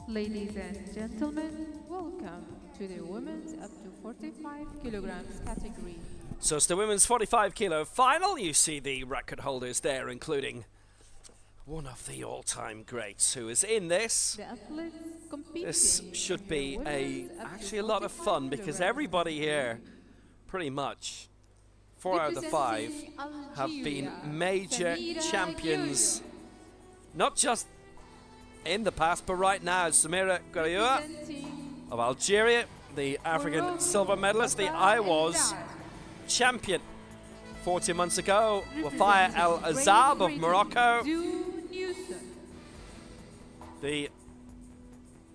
Ladies and gentlemen, welcome to the women's up to 45 kilograms category. So it's the women's 45 kilo final. You see the record holders there, including one of the all-time greats who is in this. The athletes competing. This should in be the actually a lot of fun because everybody here, pretty much, 4 out of the 5, have been major champions, not just in the past, but right now. Samira Gharioua of Algeria, the African silver medalist, the IWAS champion 40 months ago. Wafaya El Azab of Morocco, the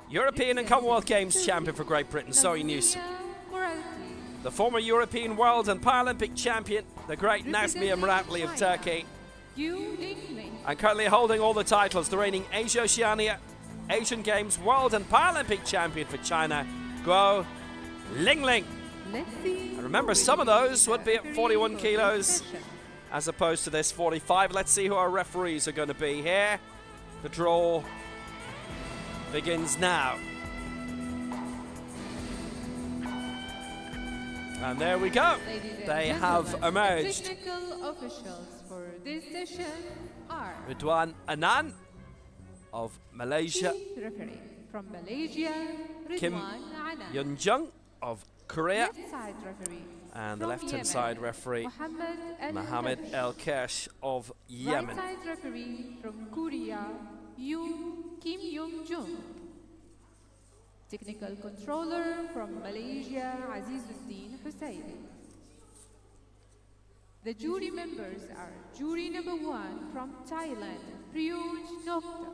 European and Commonwealth Games champion for Great Britain, Zoe Newson. The former European World and Paralympic champion, the great Nazmiye Muratli of Turkey. And currently holding all the titles, the reigning Asia-Oceania, Asian Games, World and Paralympic champion for China, Guo Lingling. And remember, some of those would be at 41 kilos as opposed to this 45. Let's see who our referees are going to be here. The draw begins now. And there we go. They have emerged. Technical officials for this session are Ridwan Anan of Malaysia, referee from Malaysia, Kim Ridwan Anan. Yunjung of Korea, Left side referee and the from left-hand Yemen, side referee Mohammed El Kesh of Yemen. Right side referee from Korea, Kim Young-jung. Technical controller from Malaysia, Azizuddin Hussaini. The jury members are jury number 1 from Thailand, Priyuj Nokta.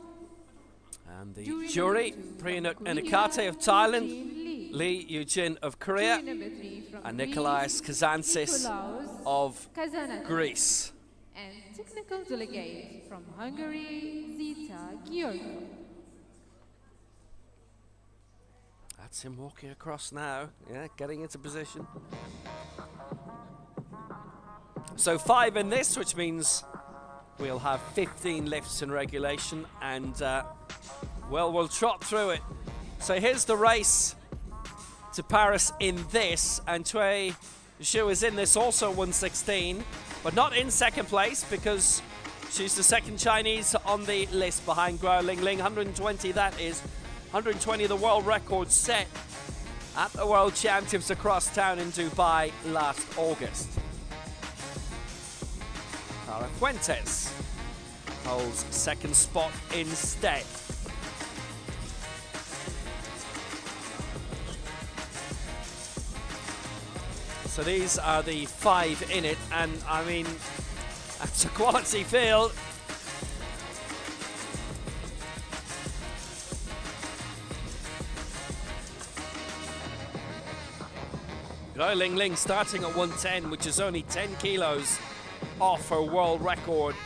And the jury, Priyuj Enakate of Thailand, Lee Eugene of Korea, and Nikolaos Kazantzis of Greece. And technical delegate from Hungary, Zita Giorgio. That's him walking across now, yeah, getting into position. So 5 in this, which means we'll have 15 lifts in regulation, and well, we'll trot through it. So here's the race to Paris in this, and Cui Zhu is in this also 116, but not in second place because she's the second Chinese on the list behind Guo Lingling. 120, that is 120, the world record set at the World Championships across town in Dubai last August. Clara Fuentes holds second spot instead. So these are the 5 in it, and I mean, that's a quality field. Guo Lingling starting at 110, which is only 10 kilos off her world record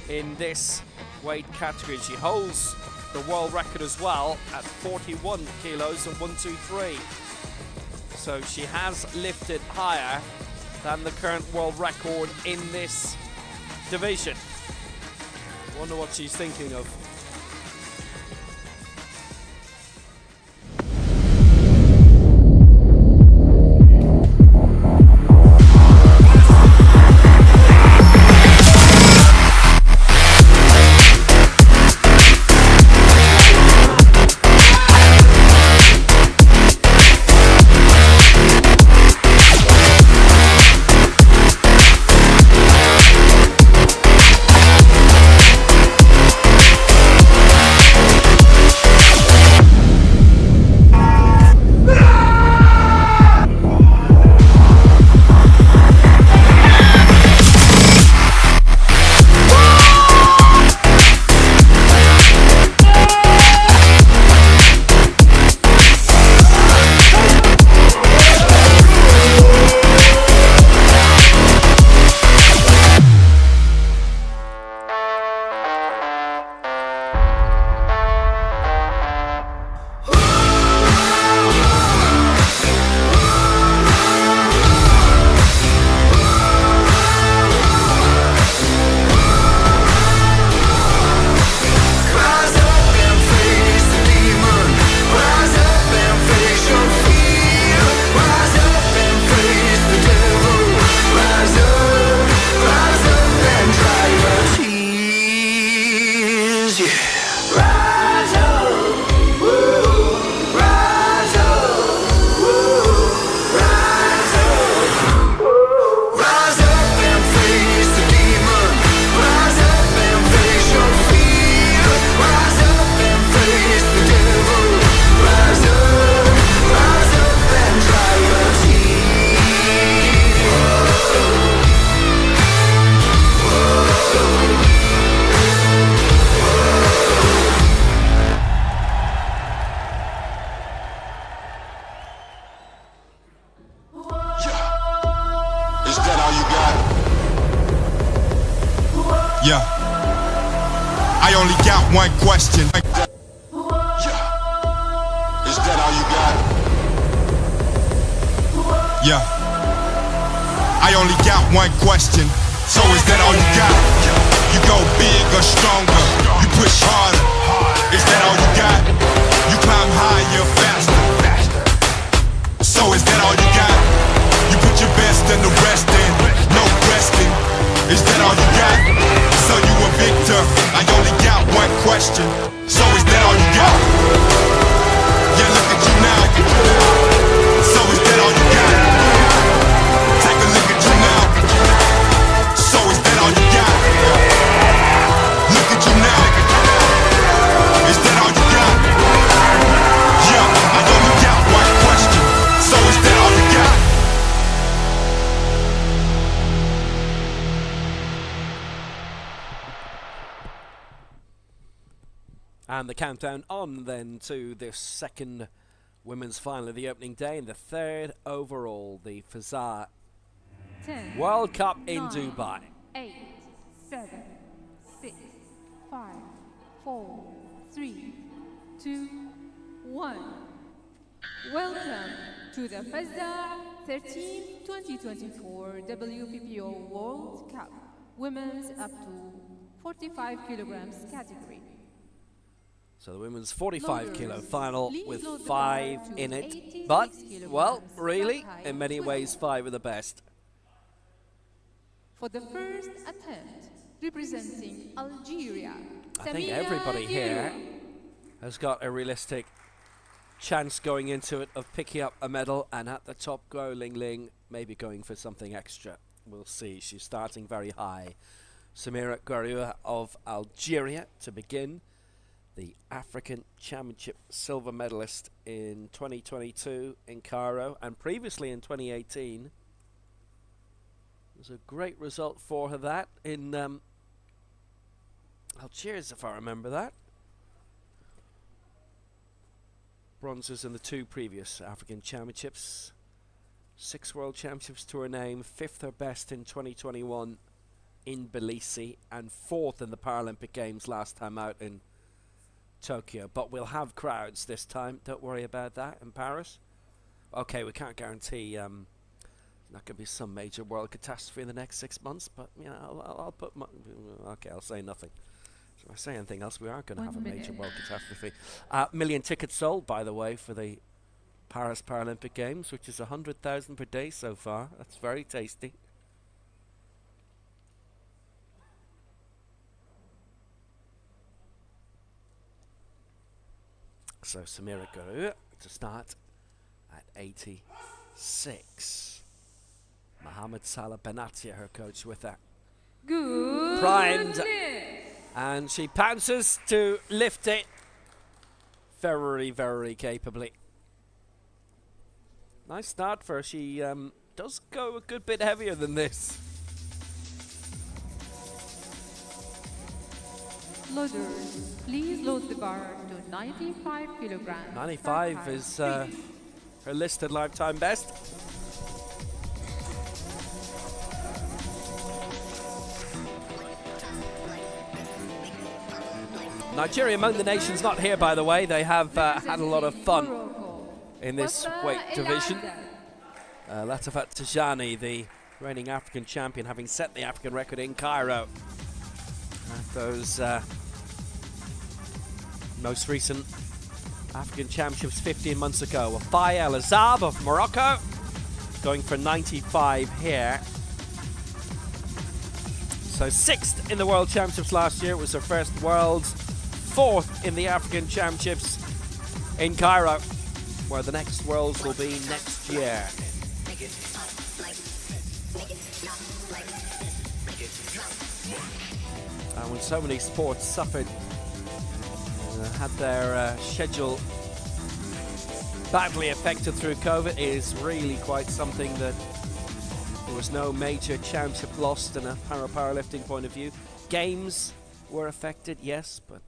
in this weight category. She holds the world record as well at 41 kilos and 123. So she has lifted higher than the current world record in this division. Wonder what she's thinking of. all you got? Yeah. I only got one question. Yeah. Is that all you got? Yeah. I only got one question. So is that all you got? You go big or stronger. You push harder. Is that all you got? You climb higher, faster. So is that all you got? You put your best and the rest in. No resting. Is that all you got? So you a victor. I only got one question. So is that all you got? Yeah, look at you now. So is that all you got? Take a look at you now. So is that all you got? Look at you now. Is that all you got? Yeah, I only got one question. So is that all you got? And the countdown on then to this second women's final of the opening day and the third overall, the Fazza 10, World Cup in 9, Dubai. 8, 7, 6, 5, 4, 3, 2, 1. Welcome to the Fazza 13th 2024 WPPO World Cup Women's up to 45 kilograms category. So the women's 45 kilo final with load the 5 bar to in it. 86 But, well, kilograms. really, Flat height in many swivel. ways, 5 are the best. For the first attempt, representing Algeria, I think Samia everybody here Diarra. has got a realistic chance going into it of picking up a medal, and at the top go Ling Ling, maybe going for something extra. We'll see. She's starting very high. Samira Guerrero of Algeria to begin. The African Championship silver medalist in 2022 in Cairo, and previously in 2018. It was a great result for her that in Algiers, if I remember that. Bronzes in the 2 previous African Championships. 6 World Championships to her name, 5th her best in 2021 in Tbilisi, and 4th in the Paralympic Games last time out in Tokyo. But we'll have crowds this time, don't worry about that, in Paris. Okay, we can't guarantee there's not going to be some major world catastrophe in the next 6 months, but you know, I'll put my, okay, I'll say nothing. So if I say anything else, we are going to have a major world catastrophe. Million tickets sold, by the way, for the Paris Paralympic Games, which is 100,000 per day so far. That's very tasty. So Samira Guerrero to start at 86. Mohamed Salah Benatia, her coach, with her. Good. Primed. And she pounces to lift it very, very capably. Nice start for her. She does go a good bit heavier than this. Loaders, please load the bar to 95 kilograms. 95 is her listed lifetime best. Nigeria among the nations not here, by the way. They have had a lot of fun in this weight division. Latifat Tijani, the reigning African champion, having set the African record in Cairo at those most recent African Championships 15 months ago. Wafai El Azab of Morocco going for 95 here. So 6th in the World Championships last year. It was her first Worlds. 4th in the African Championships in Cairo, where the next Worlds will be next year. And when so many sports suffered, had their schedule badly affected through COVID, it is really quite something that there was no major championship lost in a powerlifting point of view. Games were affected, yes, but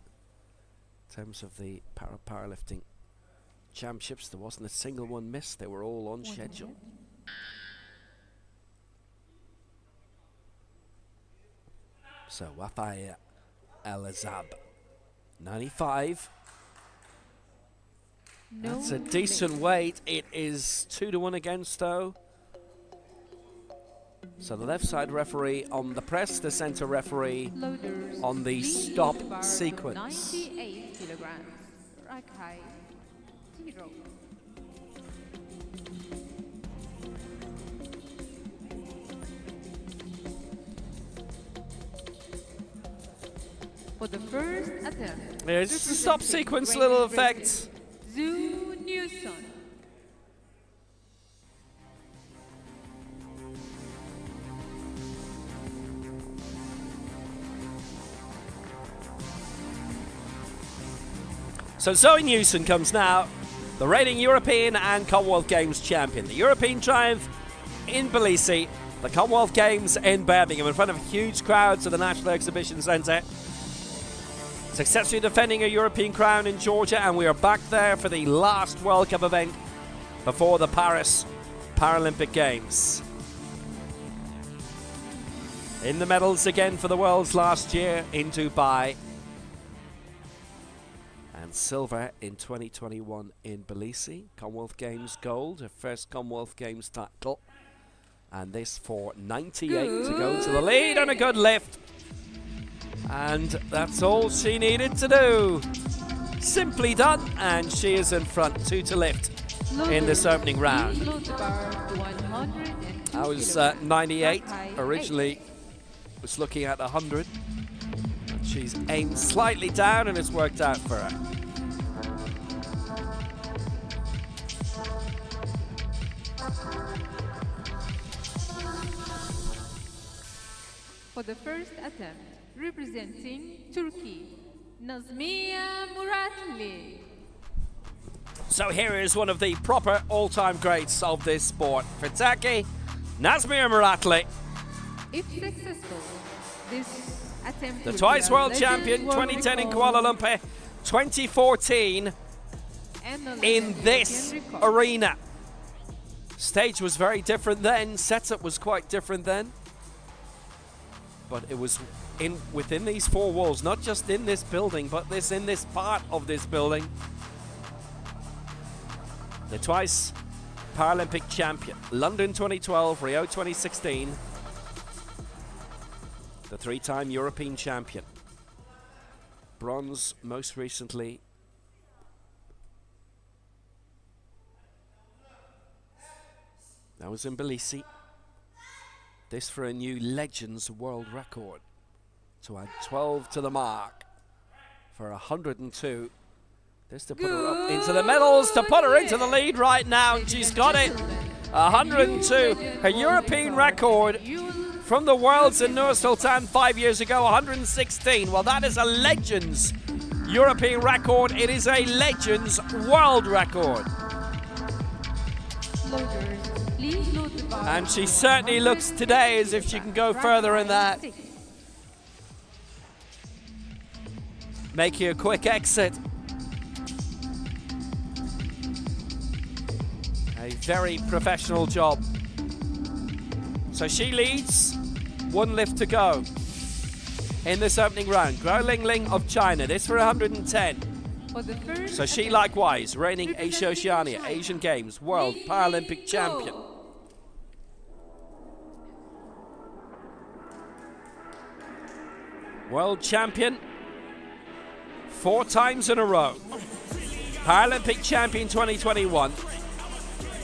in terms of the powerlifting championships, there wasn't a single one missed. They were all on schedule. So Wafaya El-Azab, 95. No That's a decent weight. It is 2-1 against though. So the left side referee on the press, the center referee Loaders, on the please stop load the bar to sequence. 98 kilograms. Rack height 0. For the first attempt, There's the stop representing sequence Great little Britain, effect. Zoo Newson. So Zoe Newson comes now, the reigning European and Commonwealth Games champion. The European triumph in Tbilisi, the Commonwealth Games in Birmingham in front of huge crowds at the National Exhibition Centre. Successfully defending a European crown in Georgia, and we are back there for the last World Cup event before the Paris Paralympic Games. In the medals again for the Worlds last year in Dubai. And silver in 2021 in Tbilisi. Commonwealth Games gold, her first Commonwealth Games title. And this for 98 to go to the lead, and a good lift. And that's all she needed to do. Simply done, and she is in front, 2 to lift in this opening round. I was 98 originally, was looking at 100. She's aimed slightly down and it's worked out for her. For the first attempt, representing Turkey, Nazmiye Muratli. So here is one of the proper all-time greats of this sport. For Turkey, Nazmiye Muratli, If successful, this attempt the will twice be a world legend champion, world 2010 in record Kuala Lumpur, 2014 and a in legend this European record. arena. Stage was very different then, setup was quite different then. But it was within these 4 walls, not just in this building, but in this part of this building. The twice Paralympic champion, London 2012, Rio 2016. The 3-time European champion. Bronze most recently. That was in Tbilisi. This for a new Legends world record. To add 12 to the mark for 102. This to put her up into the medals, to put her into the lead right now. And she's got it. 102. Her European record from the Worlds in Nur Sultan 5 years ago, 116. Well, that is a Legends European record. It is a Legends world record. And she certainly looks today as if she can go further in that. Making a quick exit. A very professional job. So she leads, 1 lift to go in this opening round. Guo Lingling of China, this for 110. So she likewise, reigning Asia-Oceania, Asian Games, World Paralympic champion. World champion 4 times in a row. Paralympic champion 2021.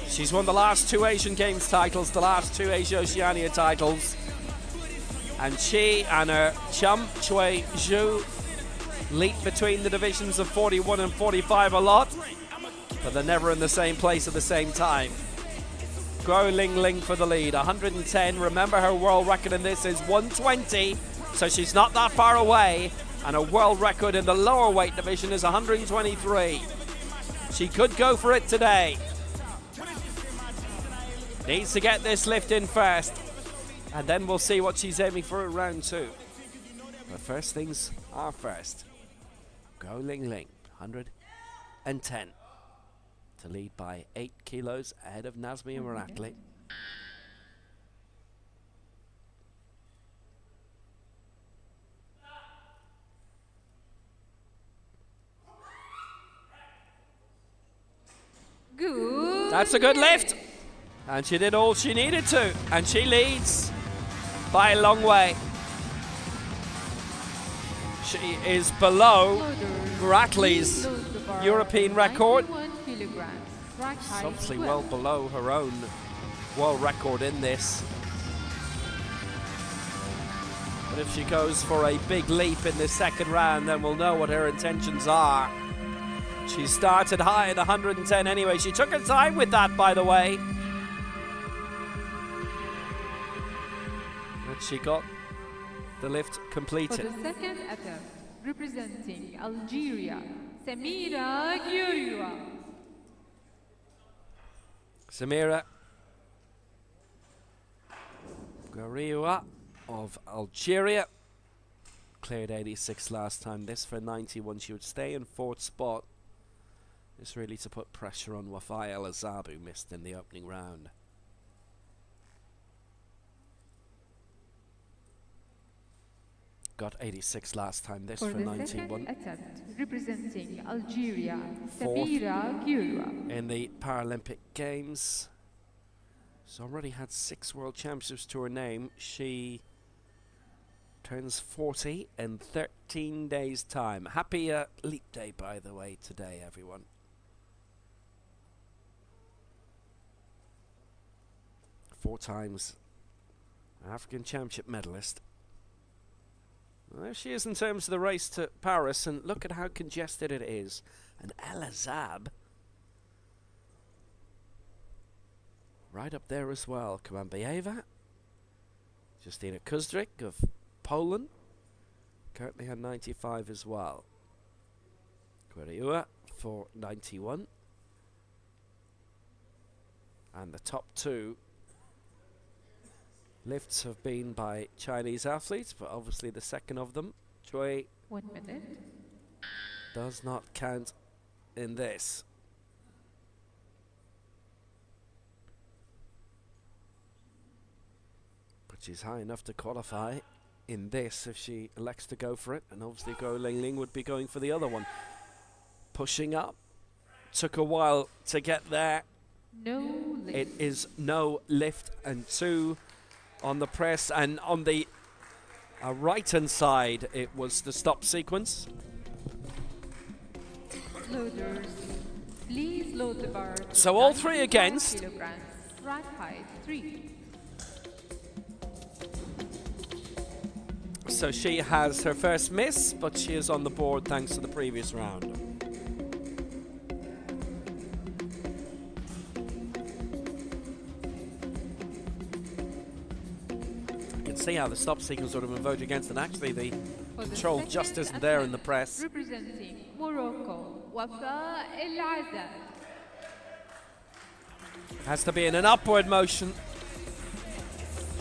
She's won the last 2 Asian Games titles, the last 2 Asia-Oceania titles. And she and her chum, Chui Zhu, leap between the divisions of 41 and 45 a lot, but they're never in the same place at the same time. Guo Lingling for the lead, 110. Remember, her world record in this is 120, so she's not that far away. And her world record in the lower weight division is 123. She could go for it today. Needs to get this lift in first, and then we'll see what she's aiming for in round 2. But first things are first. Guo Lingling, 110. To lead by 8 kilos ahead of Nazmiye Muratli. That's a good lift. And she did all she needed to. And she leads by a long way. She is below Gratley's European record. It's obviously well below her own world record in this. But if she goes for a big leap in the second round, then we'll know what her intentions are. She started high at 110 anyway. She took her time with that, by the way. And she got the lift completed. For the second attempt, representing Algeria, Samira Gyoua. Samira Gyoua of Algeria cleared 86 last time. This for 91. She would stay in fourth spot. This really to put pressure on Wafai El Azab, who missed in the opening round. Got 86 last time. This for 91. Second attempt, representing Algeria, Samira Gyoua. In the Paralympic Games. She's already had 6 World Championships to her name. She turns 40 in 13 days' time. Happy Leap Day, by the way, today, everyone. Four times African Championship medalist. Well, there she is in terms of the race to Paris, and look at how congested it is. And El Azab right up there as well. Kamambieva, Justyna Kuzdrik of Poland, currently on 95 as well. Gyoua for 91. And the top 2 lifts have been by Chinese athletes, but obviously the second of them, Joy, 1 minute. does not count in this. But she's high enough to qualify in this if she elects to go for it, and obviously Guo Lingling would be going for the other one. Pushing up. Took a while to get there. No lift. It is no lift, and 2 on the press, and on the right hand side it was the stop sequence. Loaders, please load the bar. So all 3 against. Kilograms, rack height 3. So she has her first miss, but she is on the board thanks to the previous round. See how the stop sequence would have been voted against, and actually the control just isn't there in the press. Representing Morocco, Wafa El Azab. Has to be in an upward motion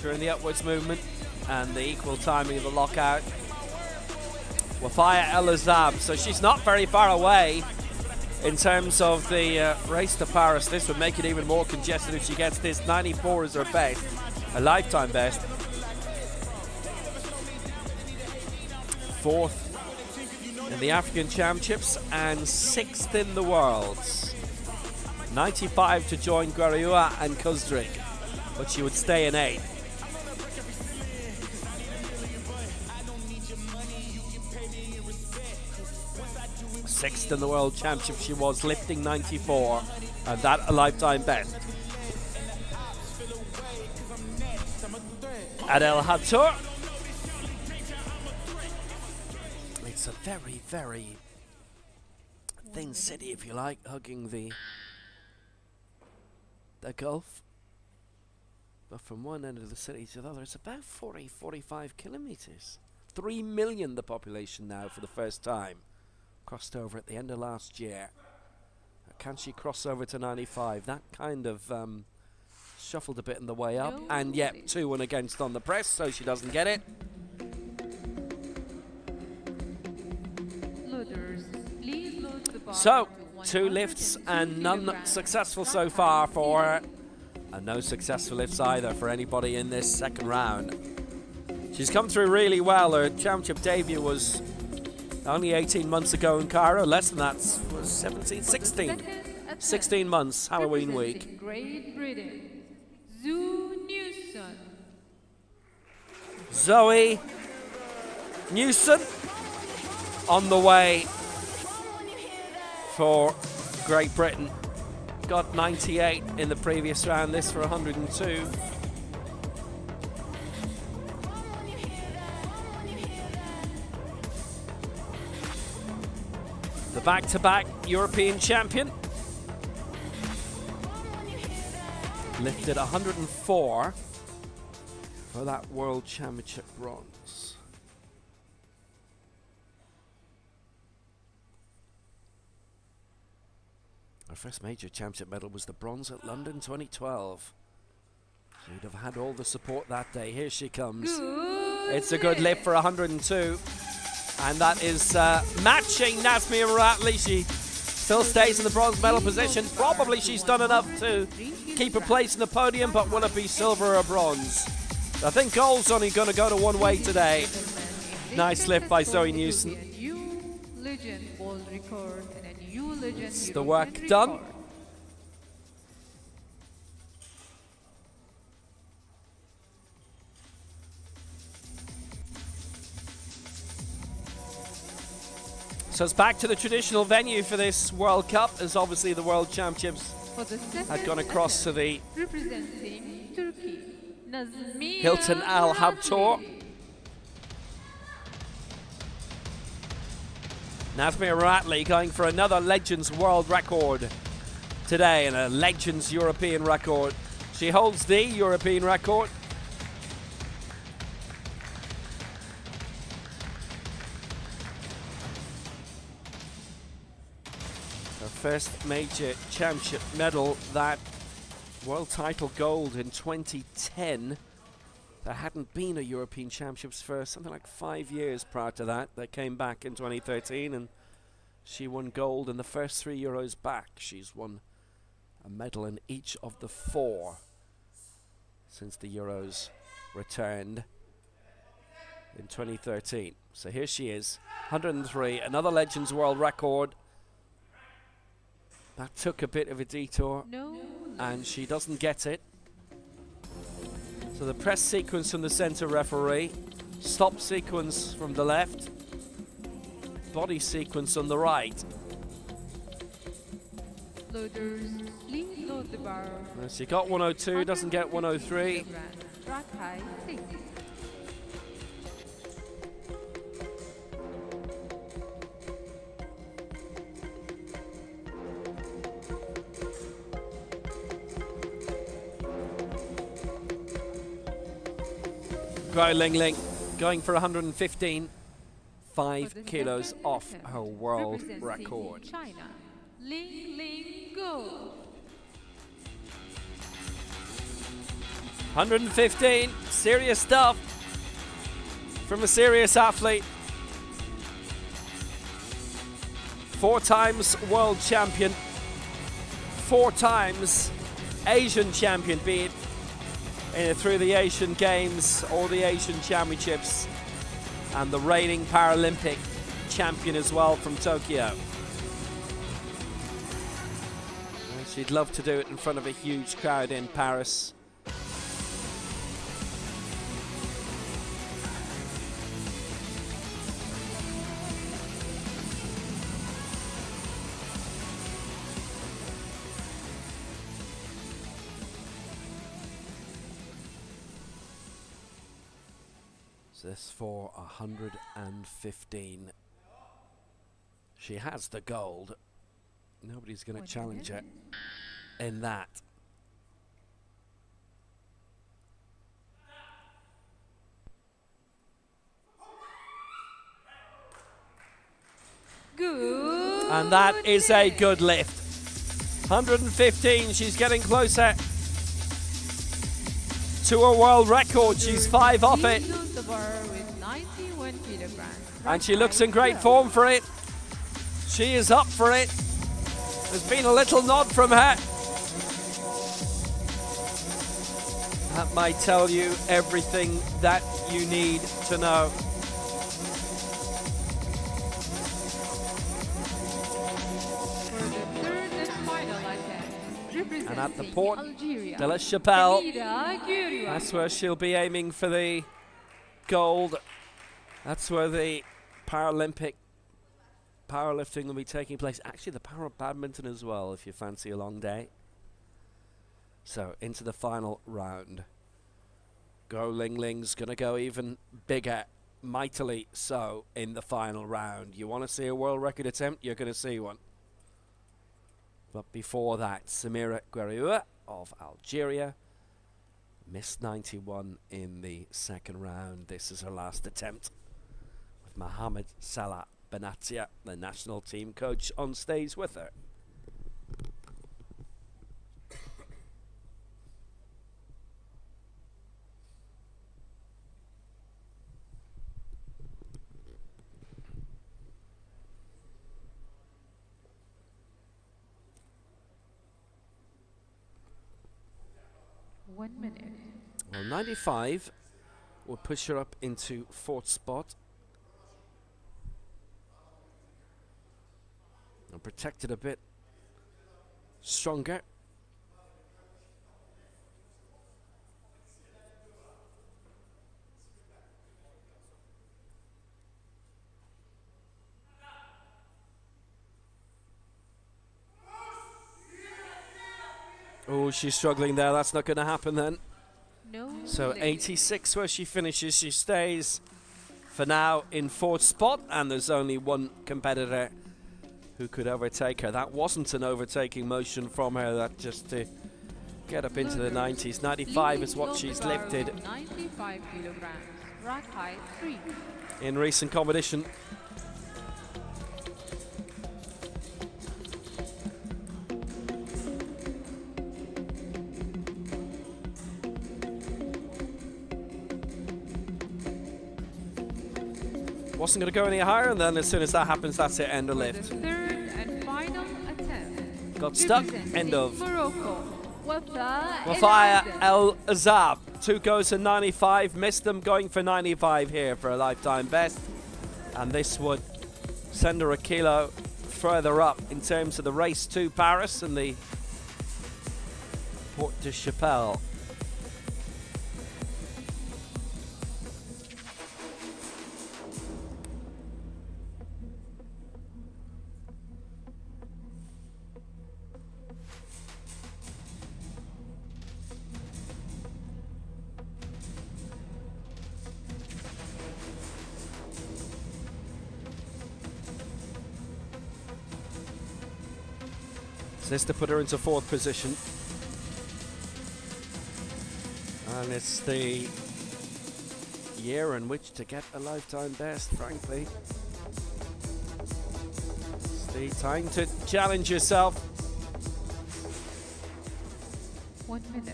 during the upwards movement and the equal timing of the lockout. Wafaya El Azab, so she's not very far away in terms of the race to Paris. This would make it even more congested if she gets this. 94 is her best, a lifetime best. 4th in the African Championships and 6th in the Worlds. 95 to join Gyoua and Kuzdrik, but she would stay in 8th. 6th in the World Championship she was, lifting 94, and that a lifetime best. At El Hatur, it's a very, very thin city, if you like, hugging the Gulf. But from one end of the city to the other, it's about 45 kilometers. 3 million the population now for the first time. Crossed over at the end of last year. Can she cross over to 95? That kind of shuffled a bit in the way up. No. And yep, 2-1 against on the press, so she doesn't get it. Loaders, please load the bar So, to 2 lifts and none kilograms. successful so far for her. And no successful lifts either for anybody in this second round. She's come through really well. Her championship debut was only 18 months ago in Cairo. Less than that was 17, 16. 16 months, Halloween week. Representing Great Britain, Zoe Newson. Zoe Newson on the way for Great Britain. Got 98 in the previous round, this for 102. The back-to-back European champion. Lifted 104 for that World Championship bronze. Her first major championship medal was the bronze at London 2012. She'd have had all the support that day. Here she comes. It's a good lift for 102. And that is matching Nazmia Maratley. She still stays in the bronze medal position. Probably she's done enough to keep her place in the podium, but will it be silver or bronze? I think gold's only going to go to one way today. Nice lift by Zoe Newson. It's the work done. So it's back to the traditional venue for this World Cup, as obviously the World Championships had gone across to the representing Turkey, Hilton Al Habtoor. Nazmia Maratley going for another Legends World record today and a Legends European record. She holds the European record. First major championship medal, that world title gold in 2010. There hadn't been a European Championships for something like 5 years prior to that. They came back in 2013 and she won gold in the first 3 Euros back. She's won a medal in each of the 4 since the Euros returned in 2013. So here she is, 103, another Legends World record. That took a bit of a detour, and she doesn't get it. So the press sequence from the center referee, stop sequence from the left, body sequence on the right. Loaders, please load the bar. She got 102, doesn't get 103. Track high 6. Guo Lingling going for 115, 5 kilos off her world record. China, Ling Ling go. 115, serious stuff from a serious athlete. 4 times world champion, 4 times Asian champion, be it through the Asian Games or the Asian Championships, and the reigning Paralympic champion as well from Tokyo. And she'd love to do it in front of a huge crowd in Paris. This for 115. She has the gold. Nobody's going to challenge her in that. Good. And that is a good lift. 115, she's getting closer to a world record. She's 5 off it. And she looks in great form for it. She is up for it. There's been a little nod from her. That might tell you everything that you need to know. For the third and final at the port. Algeria, De La Chapelle. Samira Gurua. That's where she'll be aiming for the gold. That's where the Paralympic powerlifting will be taking place. Actually, the para badminton as well, if you fancy a long day. So, into the final round. Go Ling Ling's going to go even bigger, mightily so, in the final round. You want to see a world record attempt? You're going to see one. But before that, Samira Gurua of Algeria missed 91 in the second round. This is her last attempt, with Mohamed Salah Benatia, the national team coach, on stage with her. Well, 95 will push her up into fourth spot. And protected a bit stronger. Oh, she's struggling there. That's not going to happen then. No. So 86 where she finishes. She stays for now in fourth spot, and there's only one competitor who could overtake her. That wasn't an overtaking motion from her, that just to get up into the 90s. 95 is what she's lifted 95 kilograms, rack height 3. in recent competition. Wasn't going to go any higher, and then as soon as that happens, that's it, end of lift. The third and final attempt. Got stuck, end of. Morocco, Wafaya El Azab. 2 goes to 95, missed them, going for 95 here for a lifetime best. And this would send her a kilo further up in terms of the race to Paris and the Port de Chapelle. This to put her into fourth position. And it's the year in which to get a lifetime best, frankly. It's the time to challenge yourself. 1 minute.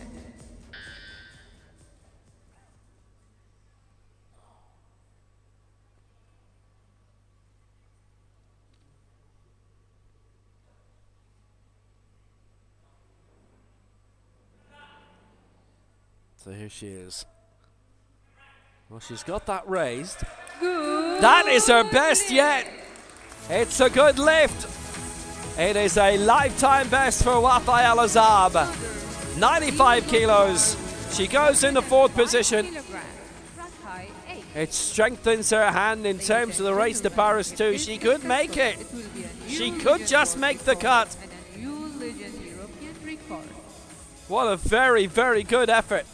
So here she is. Well, she's got that raised. Good. That is her best yet. It's a good lift. It is a lifetime best for Wafa El Azab. 95 kilos. She goes into fourth position. It strengthens her hand in terms of the race to Paris too. She could make it. She could just make the cut. And a new legend European record. What a very, very good effort.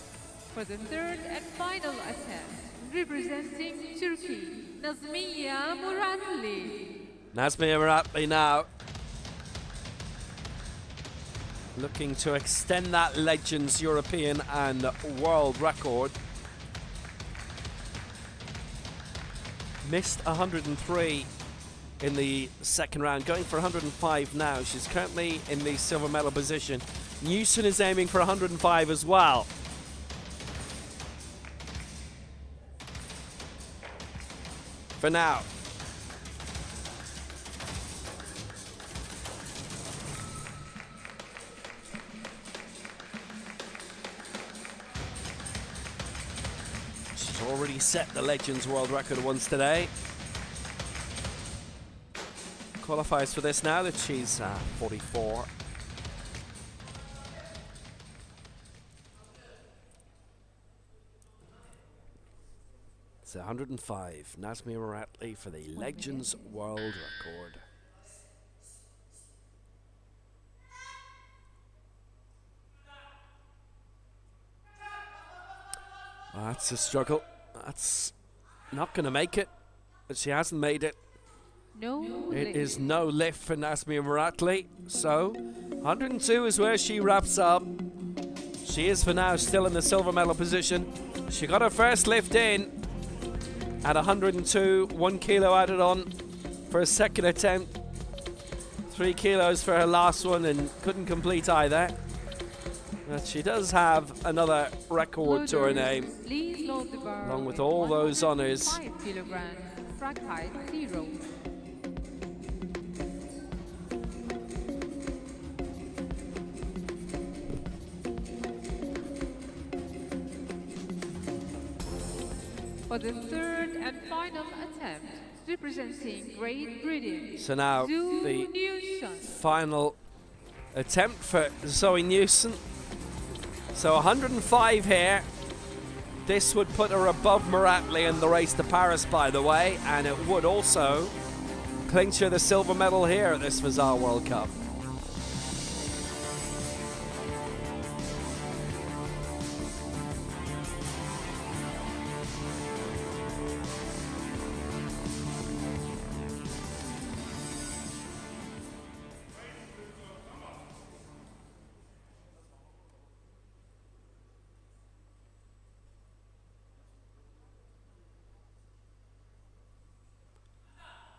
For the third and final attempt, representing Turkey, Nazmiye Muratli. Nazmiye Muratli now looking to extend that Legends European and world record. Missed 103 in the second round, going for 105 now. She's currently in the silver medal position. Newson is aiming for 105 as well. For now. She's already set the Legends world record once today. Qualifies for this now that she's 44. It's 105. Nazmir Ratley for the Legends World Record. Well, that's a struggle. That's not going to make it. But she hasn't made it. It is no lift for Nazmir Ratley. So 102 is where she wraps up. She is for now still in the silver medal position. She got her first lift in at 102, 1 kilo added on for a second attempt. 3 kilos for her last one and couldn't complete either. But she does have another record to her name, along with all those honors. 5 kilograms, frag height 0. For the third and final attempt, representing Great Britain. So now the final attempt for Zoe Newson. So 105 here. This would put her above Maratley in the race to Paris, by the way, and it would also clinch her the silver medal here at this Fazza World Cup.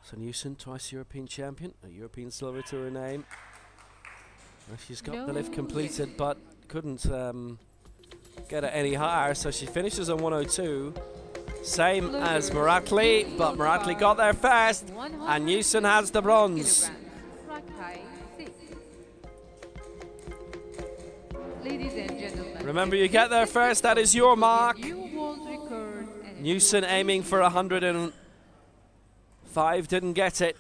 So Newson, twice European champion, a European silver to her name. Well, she's got the lift completed, but couldn't get it any higher, so she finishes on 102. Same as Maratley, but Maratley got there first, and Newson has the bronze. Ladies and gentlemen, remember, you get there first, that is your mark. Newson aiming for 105, didn't get it.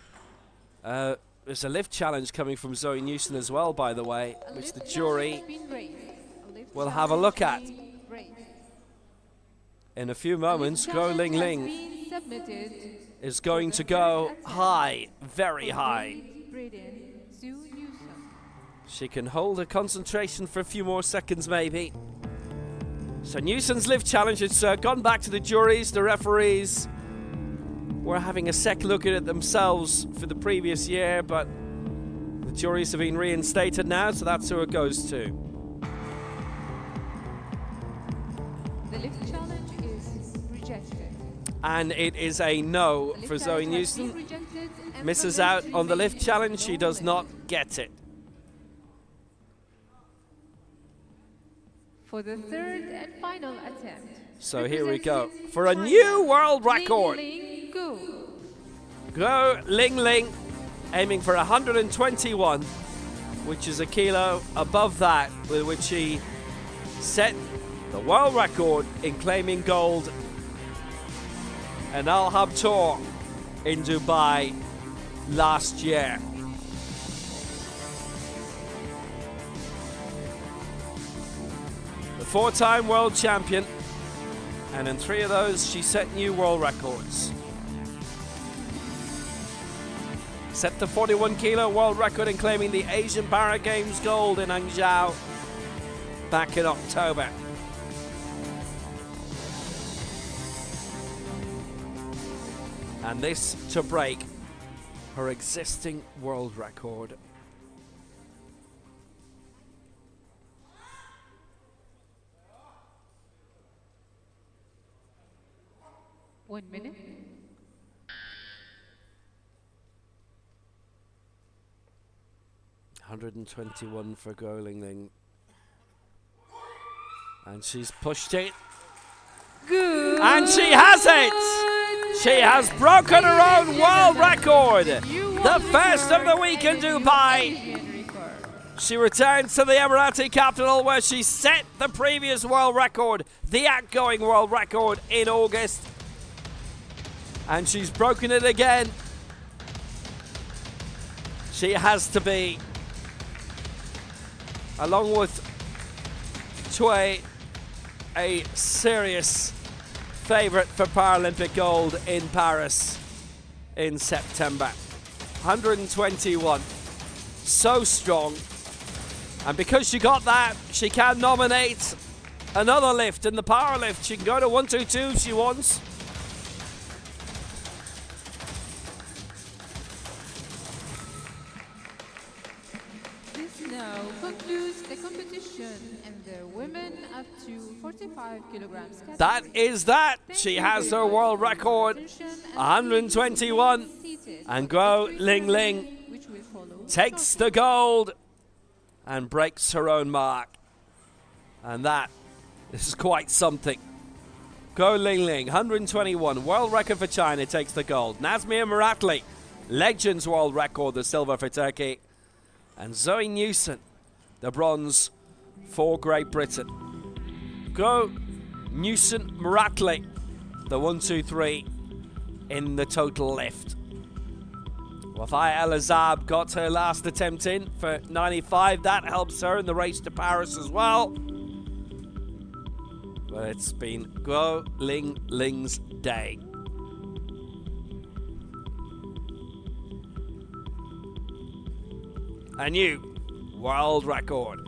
There's a lift challenge coming from Zoe Newson as well, by the way, which the jury will have a look at in a few moments. Go Ling Ling is going to go high, very high. She can hold her concentration for a few more seconds, maybe. So Newson's lift challenge has gone back to the juries. The referees were having a second look at it themselves for the previous year, but the juries have been reinstated now, so that's who it goes to. The lift challenge is rejected. And it is a no for Zoe Newson. Misses out on the lift challenge. She does not get it. For the third and final attempt. So here we go for a new world record. Go Ling Ling, aiming for 121, which is a kilo above that with which she set the world record in claiming gold an Al Hub Tour in Dubai last year. The 4-time world champion, and in 3 of those she set new world records. Set the 41 kilo world record in claiming the Asian Para Games gold in Hangzhou back in October. And this to break her existing world record. One minute. $121 for Go Ling Ling. And she's pushed it. Good. And she has it! She has broken her own world record! The first of the week in Dubai. She returns to the Emirati capital where she set the previous world record, the outgoing world record, in August. And she's broken it again. She has to be, along with Choi, a serious favourite for Paralympic gold in Paris in September. 121. So strong. And because she got that, she can nominate another lift in the power lift. She can go to 122 if she wants. This now concludes the competition in the women up to 45 kilograms category. That is that. She has her world record, 121. And Guo Ling Ling takes the gold and breaks her own mark. And that is quite something. Guo Ling Ling, 121. World record for China, takes the gold. Nazmir Muratli, Legends world record, the silver for Turkey. And Zoe Newson, the bronze for Great Britain. Guo Newson Muratli, the 1-2-3 in the total lift. Wafai El-Azab got her last attempt in for 95. That helps her in the race to Paris as well. But it's been Guo Ling Ling's day. A new world record.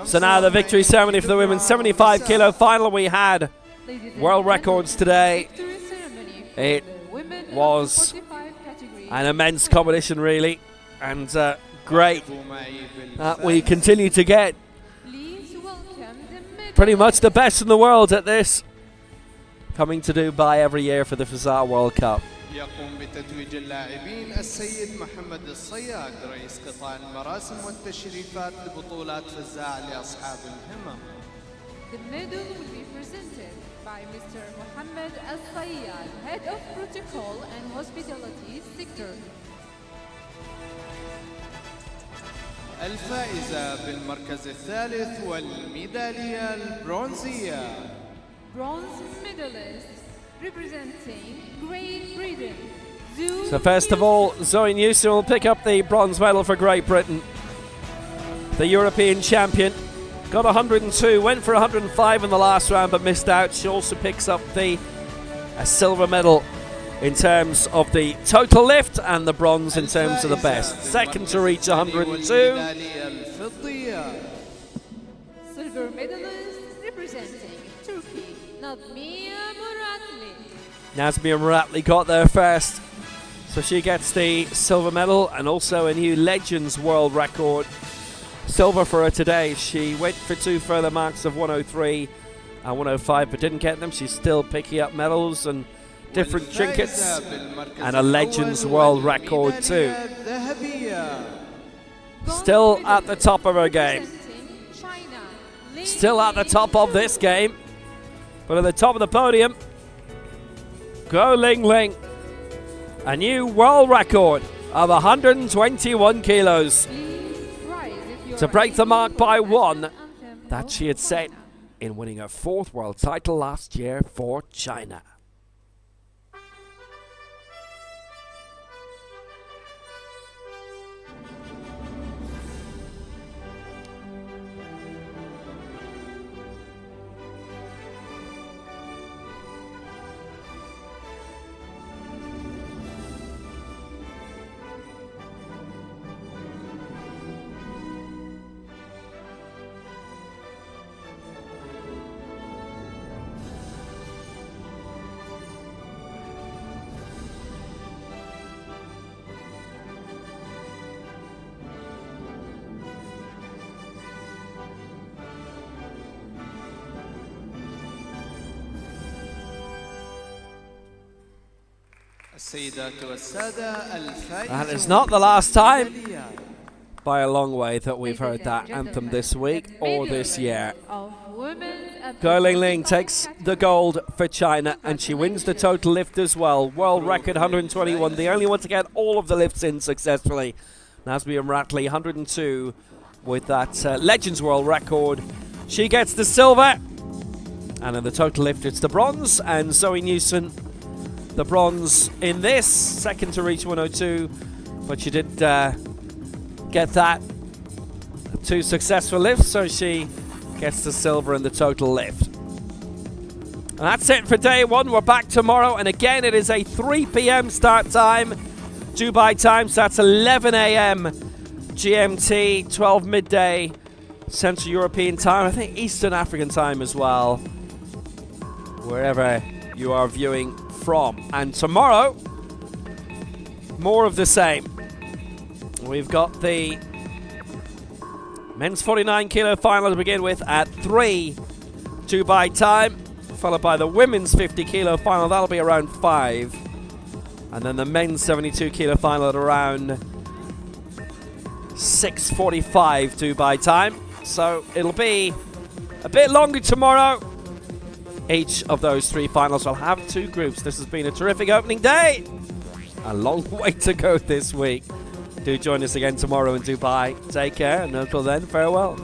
So now the victory ceremony for the women's 75 kilo final. We had world records today. It was an immense competition, really, and great that we continue to get pretty much the best in the world at this, coming to Dubai every year for the Fazza World Cup. يقوم بتتويج اللاعبين السيد محمد الصياد رئيس قطاع المراسم والتشريفات لبطولات فزاع لأصحاب الهمم. The medal will be presented by Mr. Mohammed Al-Sayyad, Head of Protocol and Hospitality Sector. الفائزة بالمركز الثالث والميدالية البرونزية. Bronze medalist representing Great Britain. So first of all, Zoe Newsom will pick up the bronze medal for Great Britain. The European champion got 102, went for 105 in the last round but missed out. She also picks up the silver medal in terms of the total lift and the bronze in terms of the best. Second to reach 102. Silver medalist representing Turkey, Nazmiye Muratli. Nazmiye Muratli got there first, so she gets the silver medal and also a new Legends world record. Silver for her today. She went for two further marks of 103 and 105 but didn't get them. She's still picking up medals and different trinkets and a Legends world record too. Still at the top of her game. Still at the top of this game. But at the top of the podium, Go Ling Ling. A new world record of 121 kilos. To break the mark by one that she had set in winning her fourth world title last year for China. And it's not the last time by a long way that we've heard that anthem this week or this year. Go Ling Ling takes the gold for China and she wins the total lift as well. World record 121, the only one to get all of the lifts in successfully. Nazmiye Muratli 102 with that Legends world record. She gets the silver, and in the total lift it's the bronze, and Zoe Newson the bronze in this, second to reach 102, but she did get that two successful lifts, so she gets the silver in the total lift. And that's it for day one. We're back tomorrow, and again it is a 3 p.m. start time, Dubai time, so that's 11 a.m. GMT, 12 midday Central European time, I think Eastern African time as well, wherever you are viewing from. And tomorrow, more of the same. We've got the men's 49 kilo final to begin with at 3 Dubai time, followed by the women's 50 kilo final. That'll be around 5, and then the men's 72 kilo final at around 6:45 Dubai time. So it'll be a bit longer tomorrow. Each of those three finals will have two groups. This has been a terrific opening day. A long way to go this week. Do join us again tomorrow in Dubai. Take care, and until then, farewell.